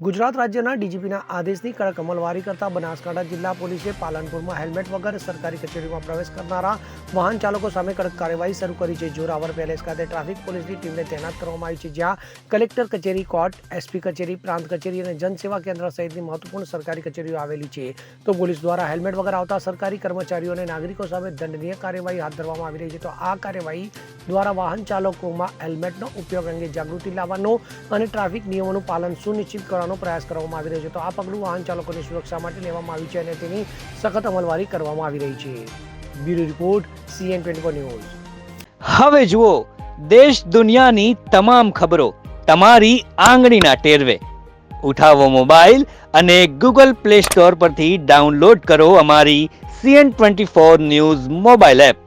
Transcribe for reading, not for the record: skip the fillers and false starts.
ગુજરાત રાજ્યના ડીજીપીના આદેશની કડક અમલવારી કરતા બનાસકાંઠા જિલ્લા પોલીસે પાલનપુરમાં હેલ્મેટ વગર સરકારી કચેરીમાં પ્રવેશ કરનારા વાહન ચાલકો સામે કડક કાર્યવાહી શરૂ કરી છે। જોરાવર પેલેસ ખાતે ટ્રાફિક પોલીસની ટીમને તૈનાત કરવામાં આવી છે, જ્યાં કલેક્ટર કચેરી, કોર્ટ, એસપી કચેરી, પ્રાંત કચેરી અને જનસેવા કેન્દ્ર સહિતની મહત્વપૂર્ણ સરકારી કચેરીઓ આવેલી છે। તો પોલીસ દ્વારા હેલ્મેટ વગર આવતા સરકારી કર્મચારીઓ અને નાગરિકો સામે દંડનીય કાર્યવાહી હાથ ધરવામાં આવી રહી છે। તો આ કાર્યવાહી દ્વારા વાહન ચાલકોમાં હેલ્મેટનો ઉપયોગ અંગે જાગૃતિ લાવવાનો અને ટ્રાફિક નિયમોનું પાલન સુનિશ્ચિત કરવાનો પ્રયાસ કરવામાં આવી રહ્યો છે। તો આ પગલું વાહન ચાલકોની સુરક્ષા માટે લેવામાં આવ્યું છે અને તેની સખત અમલવારી કરવામાં આવી રહી છે। Bureau report CN24 news. હવે જુઓ દેશ દુનિયાની તમામ ખબરો તમારી આંગળીના ટેરવે। ઉઠાવો મોબાઈલ અને Google Play Store પરથી ડાઉનલોડ કરો અમારી CN24 ન્યૂઝ મોબાઈલ એપ।